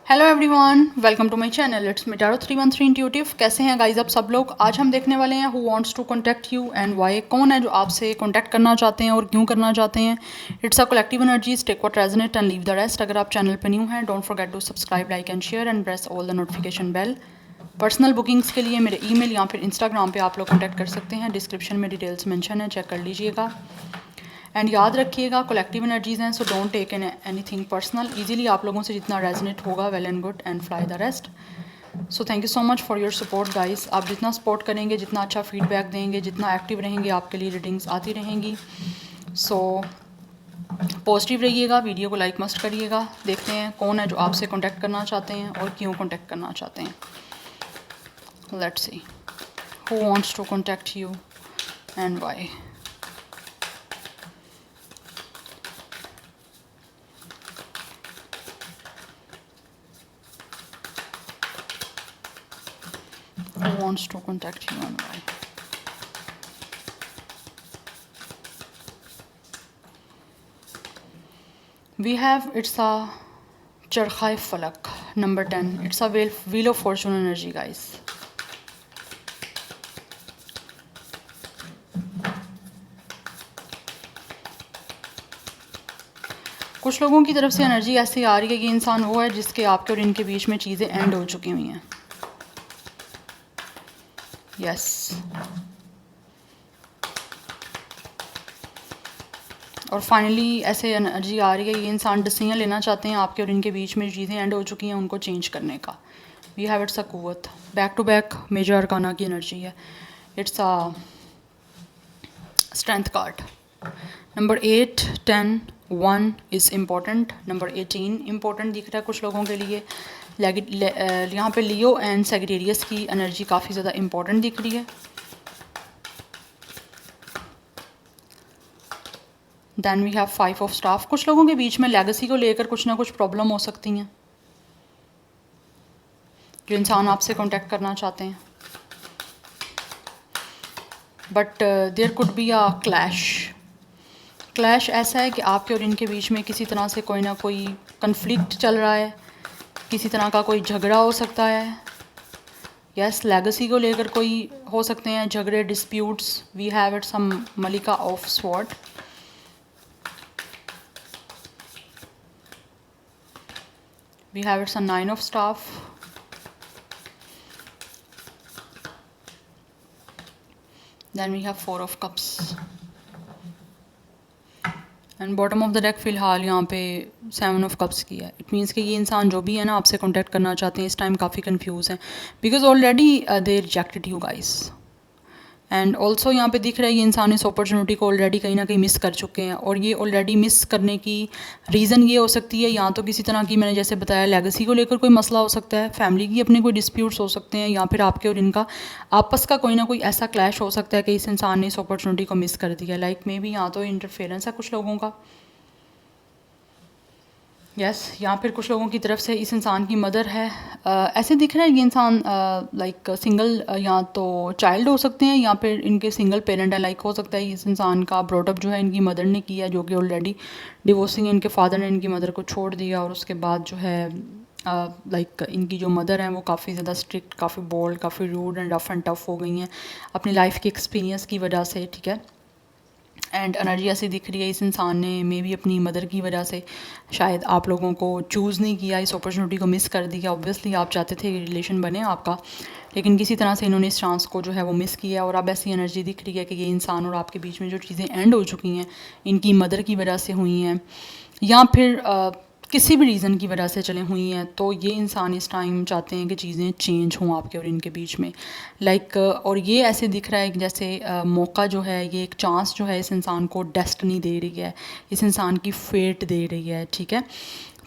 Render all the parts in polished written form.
Hello everyone, welcome to my channel. It's me tarot 313 intuitive. कैसे हैं guys आप सब लोग? आज हम देखने वाले हैं who wants to contact you and why. कौन है जो आपसे कॉन्टैक्ट करना चाहते हैं और क्यों करना चाहते हैं। It's a collective energies, take what resonate and leave the rest. अगर आप चैनल पर न्यू हैं, don't forget to subscribe, like and share and press all the notification bell. Personal bookings के लिए मेरे ईमेल या फिर इंस्टाग्राम पे आप लोग कॉन्टैक्ट कर सकते हैं। डिस्क्रिप्शन में डिटेल्स मेंशन है, चेक कर लीजिएगा। एंड याद रखिएगा, कलेक्टिव एनर्जीज हैं, so don't take anything personal. Easily आप लोगों से जितना रेजोनेट होगा, well and good, and fly the rest. So thank you so much for your support guys. आप जितना सपोर्ट करेंगे, जितना अच्छा फीडबैक देंगे, जितना एक्टिव रहेंगे, आपके लिए रीडिंग्स आती रहेंगी। सो पॉजिटिव रहिएगा, वीडियो को लाइक मस्ट करिएगा। देखते हैं कौन है जो आपसे कॉन्टैक्ट करना चाहते हैं और क्यों कॉन्टैक्ट करना चाहते हैं। Let's see who wants to contact you and why. Who wants to contact you and why? We have, it's a Charkhai Falak, number 10. It's a wheel of fortune energy, guys. कुछ लोगों की तरफ से energy ऐसी आ रही है कि इंसान वो है जिसके आपके और इनके बीच में चीज़ें एंड हो चुकी हुई हैं। यस, और फाइनली ऐसे एनर्जी आ रही है, ये इंसान डिसीजन लेना चाहते हैं आपके और इनके बीच में चीज़ें एंड हो चुकी हैं उनको चेंज करने का। वी हैव इट्स अ कुव्वत, back to back major arcana की एनर्जी है। It's a strength card. Number 8, 10, 1 is important. Number 18 important दिख रहा है कुछ लोगों के लिए। यहाँ पे लियो एंड सेगिटेरियस की एनर्जी काफ़ी ज़्यादा इम्पोर्टेंट दिख रही है। Then we have 5 of staff. कुछ लोगों के बीच में लेगेसी को लेकर कुछ ना कुछ प्रॉब्लम हो सकती हैं जो इंसान आपसे कांटेक्ट करना चाहते हैं, but there could be a clash ऐसा है कि आपके और इनके बीच में किसी तरह से कोई ना कोई कन्फ्लिक्ट चल रहा है, किसी तरह का कोई झगड़ा हो सकता है। यस, लेगेसी को लेकर कोई हो सकते हैं झगड़े, disputes. We have it some मलिका of sword. We have it's a 9 of staff. Then we have 4 of cups and bottom of the deck फ़िलहाल यहाँ पे 7 ऑफ कप्स की है। इट मीन्स कि ये इंसान जो भी है ना आपसे कांटेक्ट करना चाहते हैं, इस टाइम काफ़ी कंफ्यूज हैं because already they rejected you guys. And also यहाँ पे दिख रहा है ये इंसान इस अपॉर्चुनिटी को ऑलरेडी कहीं ना कहीं मिस कर चुके हैं, और ये ऑलरेडी मिस करने की रीज़न ये हो सकती है या तो किसी तरह की, मैंने जैसे बताया, लेगेसी को लेकर कोई मसला हो सकता है, फैमिली की अपने कोई डिस्प्यूट्स हो सकते हैं, या फिर आपके और इनका आपस का कोई ना कोई ऐसा क्लैश हो सकता है कि इस इंसान ने इस अपॉर्चुनिटी को मिस कर दिया। लाइक मे बी यहाँ तो इंटरफेरेंस है कुछ लोगों का। यस, या फिर कुछ लोगों की तरफ से इस इंसान की मदर है। ऐसे दिख रहा है ये इंसान लाइक सिंगल, या तो चाइल्ड हो सकते हैं या फिर इनके सिंगल पेरेंट है। लाइक हो सकता है इस इंसान का ब्रॉटअप जो है इनकी मदर ने किया, जो कि ऑलरेडी डिवोर्सिंग, इनके फादर ने इनकी मदर को छोड़ दिया, और उसके बाद जो है लाइक इनकी जो मदर हैं वो काफ़ी ज़्यादा स्ट्रिक्ट, काफ़ी बोल्ड, काफ़ी rude and rough and tough हो गई हैं अपनी लाइफ के एक्सपीरियंस की वजह से। ठीक है, एंड एनर्जी ऐसी दिख रही है इस इंसान ने मे बी अपनी मदर की वजह से शायद आप लोगों को चूज़ नहीं किया, इस अपॉर्चुनिटी को मिस कर दिया। ऑब्वियसली आप चाहते थे रिलेशन बने आपका, लेकिन किसी तरह से इन्होंने इस चांस को जो है वो मिस किया। और अब ऐसी एनर्जी दिख रही है कि ये इंसान और आपके बीच में जो चीज़ें एंड हो चुकी हैं इनकी मदर की वजह से हुई हैं, या फिर किसी भी रीज़न की वजह से चले हुई हैं, तो ये इंसान इस टाइम चाहते हैं कि चीज़ें चेंज हों आपके और इनके बीच में। लाइक और ये ऐसे दिख रहा है कि जैसे मौका जो है, ये एक चांस जो है इस इंसान को डेस्टिनी दे रही है, इस इंसान की फेट दे रही है। ठीक है,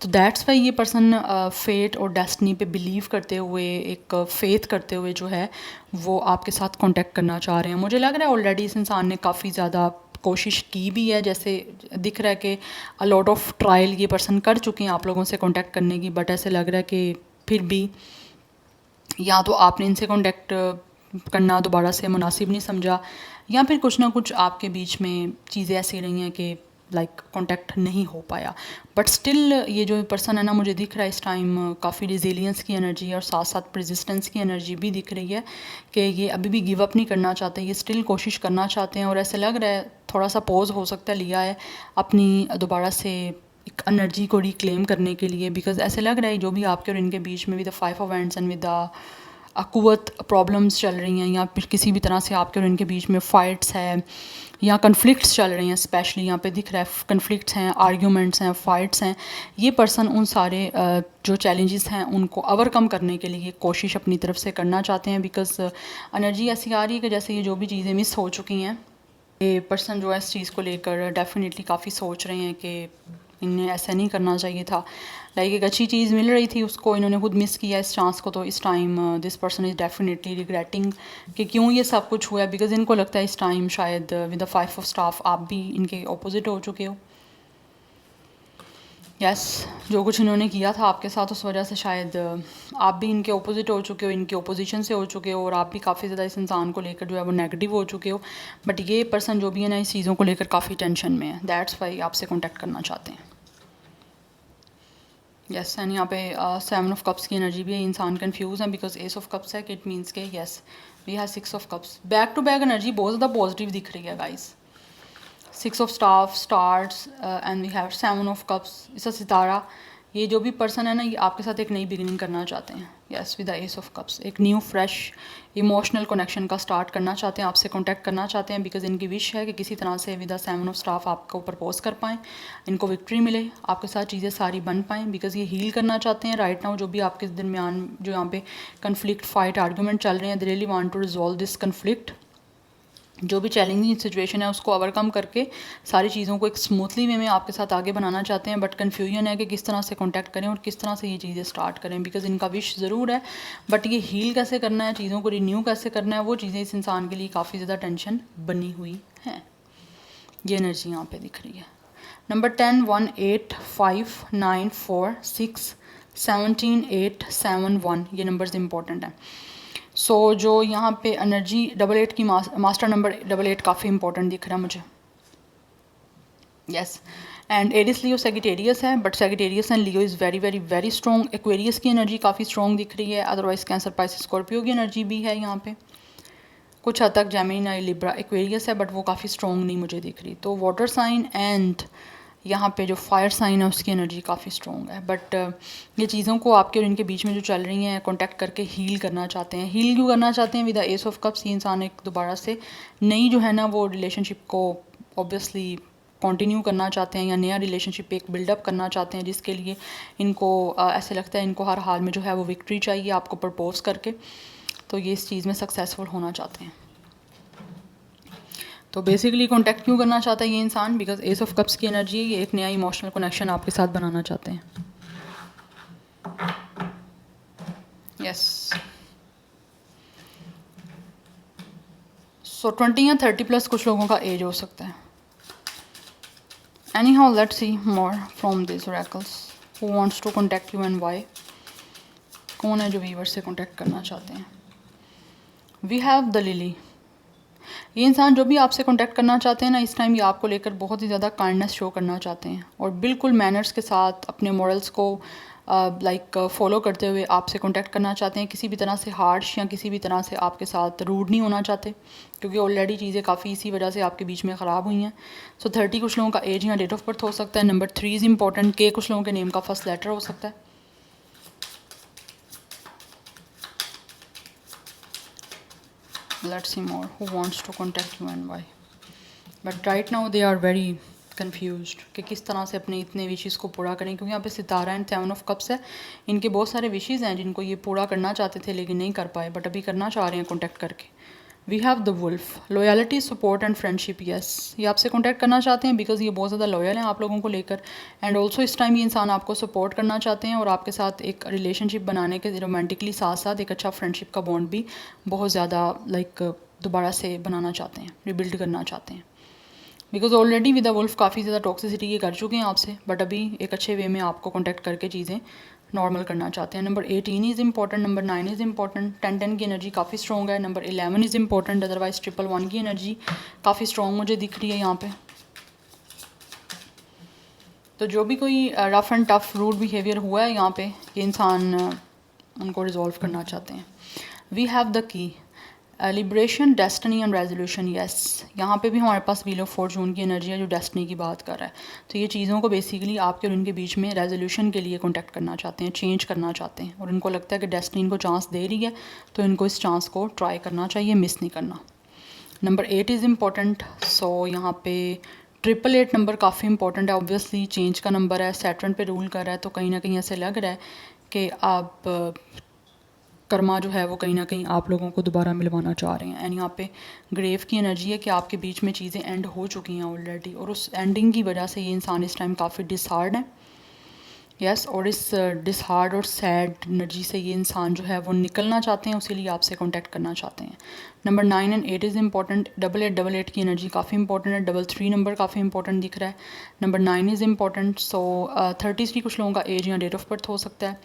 तो दैट्स वाई ये पर्सन फेट और डेस्टिनी पे बिलीव करते हुए, एक फेथ करते हुए जो है वो आपके साथ कांटेक्ट करना चाह रहे हैं। मुझे लग रहा है ऑलरेडी इस इंसान ने काफ़ी ज़्यादा कोशिश की भी है, जैसे दिख रहा है कि अ लॉट ऑफ ट्रायल ये पर्सन कर चुके हैं आप लोगों से कांटेक्ट करने की, बट ऐसे लग रहा है कि फिर भी या तो आपने इनसे कांटेक्ट करना दोबारा से मुनासिब नहीं समझा, या फिर कुछ ना कुछ आपके बीच में चीज़ें ऐसी रही हैं कि लाइक कांटेक्ट नहीं हो पाया, बट स्टिल ये जो पर्सन है ना मुझे दिख रहा है इस टाइम काफ़ी रिजिलियंस की एनर्जी और साथ साथ रेजिस्टेंस की एनर्जी भी दिख रही है कि ये अभी भी गिव अप नहीं करना चाहते, ये स्टिल कोशिश करना चाहते हैं। और ऐसे लग रहा है थोड़ा सा पॉज हो सकता है लिया है अपनी दोबारा से एक एनर्जी को रिक्लेम करने के लिए, बिकॉज ऐसे लग रहा है जो भी आपके और इनके बीच में with the 5 of hands and with the अकुवत प्रॉब्लम्स चल रही हैं, या फिर किसी भी तरह से आपके और इनके बीच में फ़ाइट्स है या कन्फ्लिक्ट्स चल रही हैं, स्पेशली यहाँ पे दिख रहा है कन्फ्लिक्ट्स हैं, आर्ग्यूमेंट्स हैं, फ़ाइट्स हैं। ये पर्सन उन सारे जो चैलेंजेस हैं उनको ओवरकम करने के लिए कोशिश अपनी तरफ से करना चाहते हैं, बिकॉज एनर्जी ऐसी आ रही है कि जैसे ये जो भी चीज़ें मिस हो चुकी हैं, ये पर्सन जो है इस चीज़ को लेकर डेफिनेटली काफ़ी सोच रहे हैं कि इन्हें ऐसा नहीं करना चाहिए था। लाइक एक अच्छी चीज़ मिल रही थी उसको इन्होंने खुद मिस किया इस चांस को, तो इस time this person is definitely regretting कि क्यों ये सब कुछ हुआ है, बिकॉज इनको लगता है इस टाइम शायद विद द 5 ऑफ स्टाफ आप भी इनके ऑपोजिट हो चुके हो। यस जो कुछ इन्होंने किया था आपके साथ उस वजह से शायद आप भी इनके ऑपोजिट हो चुके हो, इनके ओपोजिशन से हो चुके हो, और आप भी काफ़ी ज़्यादा इस इंसान को लेकर जो है वो नेगेटिव हो चुके हो। बट ये पर्सन जो भी है ना इस चीज़ों को लेकर काफ़ी टेंशन में है, दैट्स वाई आपसे कॉन्टैक्ट करना चाहते हैं। यस एंड यहाँ पे 7 ऑफ कप्स की एनर्जी भी है, इंसान कंफ्यूज है बिकॉज एस ऑफ कप्स है कि इट मीन्स के yes we have 6 of cups. Back to back energy बहुत ज़्यादा पॉजिटिव दिख रही है guys. 6 of staff stars and we have 7 of cups. इसका सितारा, ये जो भी पर्सन है ना ये आपके साथ एक नई बिगिनिंग करना चाहते हैं। Yes with the S of cups एक न्यू फ्रेश इमोशनल कनेक्शन का स्टार्ट करना चाहते हैं, आपसे कांटेक्ट करना चाहते हैं, बिकॉज इनकी विश है कि किसी तरह से विद द 7 ऑफ स्टाफ आपको प्रपोज कर पाएँ, इनको विक्ट्री मिले, आपके साथ चीज़ें सारी बन पाएँ, बिकॉज ये हील करना चाहते हैं राइट नाउ। जो भी आपके दरमियान जो यहाँ पे कन्फ्लिक्ट फाइट आर्ग्यूमेंट चल रहे हैं, they really want to resolve this conflict. जो भी चैलेंजिंग सिचुएशन है उसको ओवरकम करके सारी चीज़ों को एक स्मूथली वे में आपके साथ आगे बनाना चाहते हैं, बट कन्फ्यूजन है कि किस तरह से कांटेक्ट करें और किस तरह से ये चीज़ें स्टार्ट करें, बिकॉज इनका विश ज़रूर है बट ये हील कैसे करना है, चीज़ों को रिन्यू कैसे करना है, वो चीज़ें इस इंसान के लिए काफ़ी ज़्यादा टेंशन बनी हुई हैं। ये एनर्जी यहाँ पे दिख रही है। नंबर 10 1 8 5 9 4 6 17 8 7 1 ये नंबर्स इंपॉर्टेंट हैं। सो जो यहाँ पे एनर्जी 88 की मास्टर नंबर 88 काफ़ी इंपॉर्टेंट दिख रहा है मुझे। Yes and Aries Leo Sagittarius है, but Sagittarius and Leo is very very very strong. Aquarius की एनर्जी काफ़ी स्ट्रॉन्ग दिख रही है, अदरवाइज कैंसर पाइसिस स्कॉर्पियो की एनर्जी भी है यहाँ पे। कुछ हद तक जेमिनी लिब्रा एक्वेरियस है बट वो काफ़ी स्ट्रॉन्ग नहीं मुझे दिख रही। तो वाटर साइन एंड यहाँ पे जो फायर साइन है उसकी एनर्जी काफ़ी स्ट्रॉन्ग है, बट ये चीज़ों को आपके और इनके बीच में जो चल रही हैं कांटेक्ट करके हील करना चाहते हैं। हील क्यों करना चाहते हैं? With the S of cups ये इंसान एक दोबारा से नई जो है ना वो रिलेशनशिप को ऑब्वियसली कंटिन्यू करना चाहते हैं, या नया रिलेशनशिप एक बिल्डअप करना चाहते हैं, जिसके लिए इनको ऐसे लगता है इनको हर हाल में जो है वो विक्ट्री चाहिए आपको प्रपोज करके, तो ये इस चीज़ में सक्सेसफुल होना चाहते हैं। तो बेसिकली कांटेक्ट क्यों करना चाहता है ये इंसान? बिकॉज एस ऑफ कप्स की एनर्जी है, ये एक नया इमोशनल कनेक्शन आपके साथ बनाना चाहते हैं। यस सो 20 या 30 प्लस कुछ लोगों का एज हो सकता है। Anyhow let's see more from this oracles who wants to contact you and why. कौन है जो व्यूअर से कॉन्टेक्ट करना चाहते हैं? We have the lily. ये इंसान जो भी आपसे कांटेक्ट करना चाहते हैं ना इस टाइम ये आपको लेकर बहुत ही ज़्यादा काइंडनेस शो करना चाहते हैं, और बिल्कुल मैनर्स के साथ अपने मॉरल्स को फॉलो करते हुए आपसे कांटेक्ट करना चाहते हैं। किसी भी तरह से हार्श या किसी भी तरह से आपके साथ रूड नहीं होना चाहते, क्योंकि ऑलरेडी चीज़ें काफ़ी इसी वजह से आपके बीच में ख़राब हुई हैं। सो 30 कुछ लोगों का एज या डेट ऑफ बर्थ हो सकता है। नंबर 3 इज़ इंपॉर्टेंट, के कुछ लोगों के नेम का फर्स्ट लेटर हो सकता है। Let's see more who wants to contact you and why. But right now they are very confused कि किस तरह से अपने इतने विशेज़ को पूरा करें, क्योंकि यहाँ पे सितारा एंड 7 ऑफ कप्स है। इनके बहुत सारे विशेज़ हैं जिनको ये पूरा करना चाहते थे लेकिन नहीं कर पाए, बट अभी करना चाह रहे हैं कॉन्टैक्ट करके। We have the wolf. Loyalty support and friendship. Yes ये आपसे कॉन्टैक्ट करना चाहते हैं बिकॉज ये बहुत ज़्यादा लॉयल हैं आप लोगों को लेकर, एंड ऑल्सो इस टाइम ये इंसान आपको सपोर्ट करना चाहते हैं और आपके साथ एक रिलेशनशिप बनाने के रोमांटिकली साथ साथ एक अच्छा फ्रेंडशिप का बॉन्ड भी बहुत ज़्यादा दोबारा से बनाना चाहते हैं, रिबिल्ड करना चाहते हैं। Because already with the wolf काफ़ी ज़्यादा टॉक्सिसिटी ये कर चुके हैं आपसे, बट अभी एक अच्छे वे में आपको कॉन्टैक्ट करके चीज़ें नॉर्मल करना चाहते हैं। Number 18 is important, number 9 is important, 10 की एनर्जी काफ़ी स्ट्रॉन्ग है। नंबर 11 इज़ इंपॉर्टेंट, अदरवाइज 111 की एनर्जी काफ़ी स्ट्रॉन्ग मुझे दिख रही है यहाँ पे। तो जो भी कोई rough and tough rude behaviour हुआ है यहाँ पे, ये इंसान उनको रिजॉल्व करना चाहते हैं। We have the key liberation, destiny and resolution. Yes, यहाँ पे भी हमारे पास व्हील ऑफ फॉर्चून की एनर्जी है जो डेस्टिनी की बात कर रहा है। तो ये चीज़ों को बेसिकली आपके और इनके बीच में रेजोल्यूशन के लिए कॉन्टेक्ट करना चाहते हैं, चेंज करना चाहते हैं, और इनको लगता है कि डेस्टिनी इनको चांस दे रही है, तो इनको इस चांस को ट्राई करना चाहिए, मिस नहीं करना। Number 8 is important. सो यहाँ पे 888 नंबर काफ़ी इंपॉर्टेंट है। ऑब्वियसली चेंज का नंबर है, सैटर्न पे रूल कर रहा है, तो कहीं ना कहीं ऐसे लग रहा है कि आप कर्मा जो है वो कहीं ना कहीं आप लोगों को दोबारा मिलवाना चाह रहे हैं। एंड यहाँ पे ग्रेव की एनर्जी है कि आपके बीच में चीज़ें एंड हो चुकी हैं ऑलरेडी, और उस एंडिंग की वजह से ये इंसान इस टाइम काफ़ी डिसहार्ड है। यस, और इस डिसहार्ड और सैड एनर्जी से ये इंसान जो है वो निकलना चाहते हैं, उसीलिए आपसे कांटेक्ट करना चाहते हैं। Number 9 and 8 is important. 8888 की एनर्जी काफ़ी इंपॉर्टेंट है। 33 नंबर काफ़ी इंपॉर्टेंट दिख रहा है। Number 9 is important. सो 33 कुछ लोगों का एज या डेट ऑफ बर्थ हो सकता है।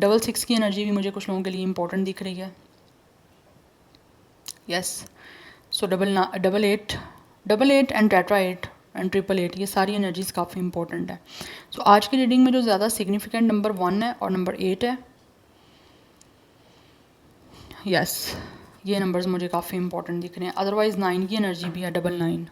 66 की एनर्जी भी मुझे कुछ लोगों के लिए इंपॉर्टेंट दिख रही है। Yes, so 8888 and tetra 8 and 888, ये सारी एनर्जीज काफ़ी इंपॉर्टेंट है। सो आज की रीडिंग में जो ज़्यादा सिग्निफिकेंट नंबर 1 है और नंबर 8 है। यस, ये नंबर्स मुझे काफ़ी इंपॉर्टेंट दिख रहे हैं। अदरवाइज़ 9 की एनर्जी भी है, 99।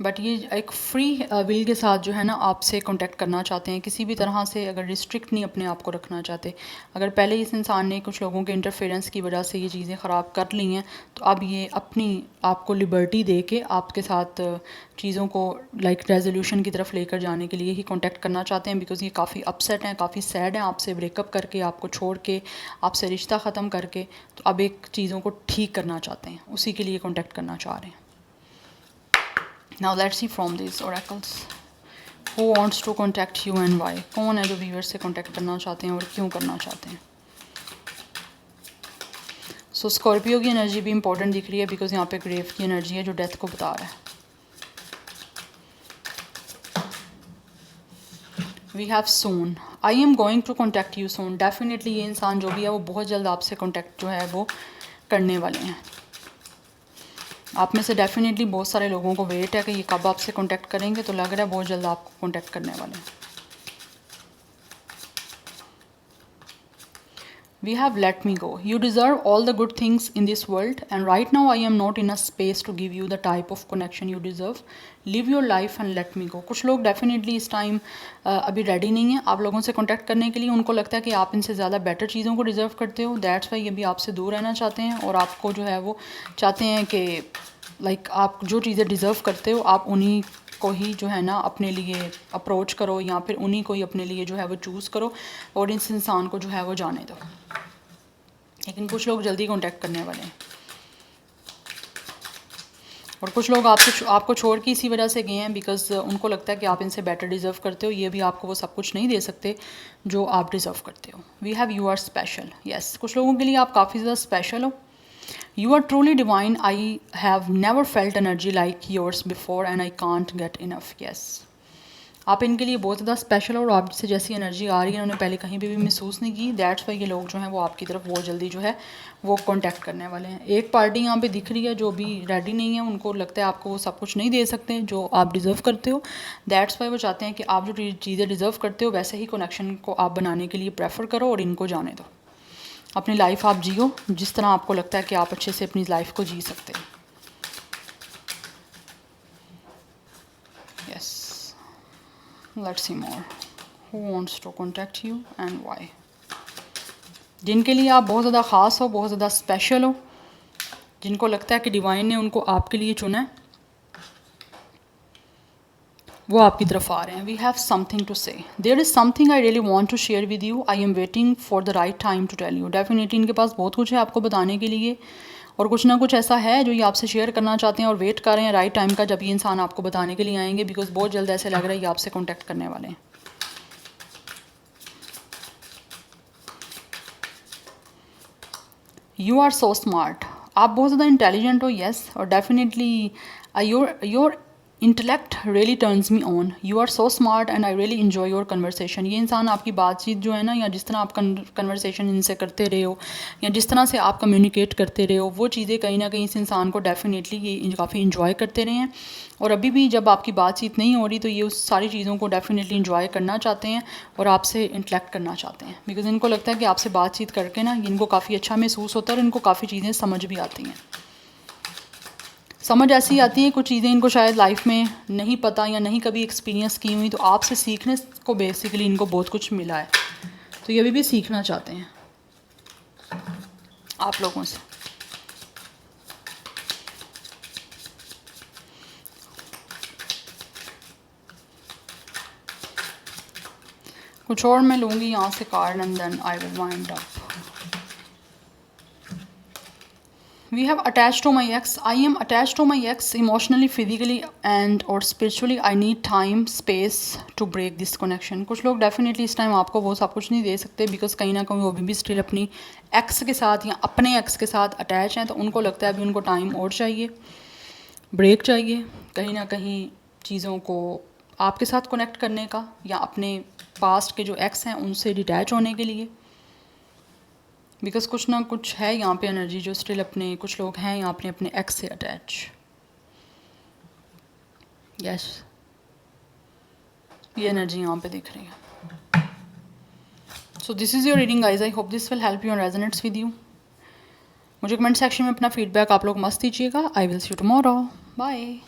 बट ये एक फ्री विल के साथ जो है ना आपसे कांटेक्ट करना चाहते हैं, किसी भी तरह से अगर रिस्ट्रिक्ट नहीं अपने आप को रखना चाहते। अगर पहले इस इंसान ने कुछ लोगों के इंटरफेरेंस की वजह से ये चीज़ें ख़राब कर ली हैं, तो अब ये अपनी आपको लिबर्टी दे के आपके साथ चीज़ों को लाइक रेजोल्यूशन की तरफ लेकर जाने के लिए ही कांटेक्ट करना चाहते हैं। बिकॉज़ ये काफ़ी अपसेट हैं, काफ़ी सैड हैं आपसे ब्रेकअप करके, आपको छोड़ के, आपसे रिश्ता ख़त्म करके। तो अब एक चीज़ों को ठीक करना चाहते हैं, उसी के लिए कांटेक्ट करना चाह रहे हैं। Now let's see from these oracles who wants to contact you and why। कौन है जो व्यूअर से कांटेक्ट करना चाहते हैं और क्यों करना चाहते हैं। सो स्कॉर्पियो की एनर्जी भी इंपॉर्टेंट दिख रही है, बिकॉज यहाँ पे ग्रेव की एनर्जी है जो डेथ को बता रहा है। We have soon, I am going to contact you soon. Definitely ये इंसान जो भी है वो बहुत जल्द आपसे कॉन्टैक्ट जो है वो करने वाले हैं। आप में से डेफिनेटली बहुत सारे लोगों को वेट है कि ये कब आपसे कांटेक्ट करेंगे, तो लग रहा है बहुत जल्द आपको कांटेक्ट करने वाले हैं। We have let me go, you deserve all the good things in this world and right now I am not in a space to give you the type of connection you deserve. Live your life and let me go. कुछ लोग definitely इस time अभी ready नहीं है आप लोगों से contact करने के लिए। उनको लगता है कि आप इनसे ज़्यादा बेटर चीज़ों को डिज़र्व करते हो, दैट्स वाई ये भी आपसे दूर रहना चाहते हैं, और आपको जो है वो चाहते हैं कि लाइक आप जो चीज़ें डिज़र्व करते हो आप उन्हीं को ही जो है ना अपने लिए अप्रोच करो, या फिर उन्हीं को ही अपने लिए जो है वो चूज़ करो, और इस इंसान को जो है वो जाने दो। लेकिन कुछ लोग जल्दी कांटेक्ट करने वाले हैं, और कुछ लोग आपको छोड़ के इसी वजह से गए हैं बिकॉज उनको लगता है कि आप इनसे बेटर डिज़र्व करते हो। ये भी आपको वो सब कुछ नहीं दे सकते जो आप डिज़र्व करते हो। We have you are special. Yes, कुछ लोगों के लिए आप काफ़ी ज़्यादा स्पेशल हो। You are truly divine. I have never felt energy like yours before and I can't get enough. Yes. आप इनके लिए बहुत ज़्यादा स्पेशल हो, और आपसे जैसी एनर्जी आ रही है उन्होंने पहले कहीं भी महसूस नहीं की। दैट्स वाई ये लोग जो हैं वो आपकी तरफ बहुत जल्दी जो है वो कांटेक्ट करने वाले हैं। एक पार्टी यहाँ पे दिख रही है जो भी रेडी नहीं है, उनको लगता है आपको वो सब कुछ नहीं दे सकते जो आप डिज़र्व करते हो। दैट्स वाई वो चाहते हैं कि आप जो चीज़ें डिज़र्व करते हो वैसे ही कनेक्शन को आप बनाने के लिए प्रेफर करो, और इनको जाने दो। अपनी लाइफ आप जियो जिस तरह आपको लगता है कि आप अच्छे से अपनी लाइफ को जी सकते हैं। Yes, let's see more who wants to contact you and why. जिनके लिए आप बहुत ज़्यादा ख़ास हो, बहुत ज़्यादा स्पेशल हो, जिनको लगता है कि डिवाइन ने उनको आपके लिए चुना है, वो आपकी तरफ आ रहे हैं। We have something to say, there is something I really want to share with you, I am waiting for the right time to tell you. Definitely इनके पास बहुत कुछ है आपको बताने के लिए, और कुछ ना कुछ ऐसा है जो ये आपसे शेयर करना चाहते हैं और वेट कर रहे हैं राइट टाइम का, जब ये इंसान आपको बताने के लिए आएंगे। बिकॉज बहुत जल्द ऐसे लग रहा है ये आपसे कॉन्टैक्ट करने वाले हैं। यू आर सो स्मार्ट, आप बहुत ज़्यादा इंटेलिजेंट हो। यस, और definitely your intellect really turns me on, you are so smart and I really enjoy your conversation. ये इंसान आपकी बातचीत जो है ना, या जिस तरह आप कन्वर्सेशन इनसे करते रहे हो, या जिस तरह से आप कम्युनिकेट करते रहे हो, वो चीज़ें कहीं ना कहीं इस इंसान को डेफिनेटली ये काफ़ी इन्जॉय करते रहे हैं। और अभी भी जब आपकी बातचीत नहीं हो रही तो ये उस सारी चीज़ों को डेफिनेटली इन्जॉय करना चाहते हैं और आपसे इंटरेक्ट करना चाहते हैं, बिकॉज इनको लगता है कि आपसे बातचीत करके ना इनको काफ़ी अच्छा महसूस होता है और इनको काफ़ी चीज़ें समझ भी आती हैं। समझ ऐसी आती है, कुछ चीज़ें इनको शायद लाइफ में नहीं पता या नहीं कभी एक्सपीरियंस की हुई, तो आपसे सीखने को बेसिकली इनको बहुत कुछ मिला है, तो ये अभी भी सीखना चाहते हैं आप लोगों से। कुछ और मैं लूँगी यहाँ से card and then I will wind up. We have attached to my ex. I am attached to my ex emotionally, physically and or spiritually. I need time, space to break this connection. कुछ लोग definitely इस time आपको वो सब कुछ नहीं दे सकते, because कहीं ना कहीं वो अभी भी स्टिल अपनी एक्स के साथ या अपने एक्स के साथ अटैच हैं, तो उनको लगता है अभी उनको टाइम और चाहिए, ब्रेक चाहिए, कहीं ना कहीं चीज़ों को आपके साथ कनेक्ट करने का या अपने पास्ट के जो एक्स हैं उनसे डिटैच होने के लिए, बिकॉज कुछ ना कुछ है यहाँ पे एनर्जी जो स्टिल अपने, कुछ लोग हैं यहाँ अपने एक्स से अटैच। यस, ये एनर्जी यहाँ पे दिख रही है। So this is your reading guys, I hope this will help you and resonates with you. मुझे कमेंट सेक्शन में अपना फीडबैक आप लोग मस्त दीजिएगा। I will see you tomorrow, bye.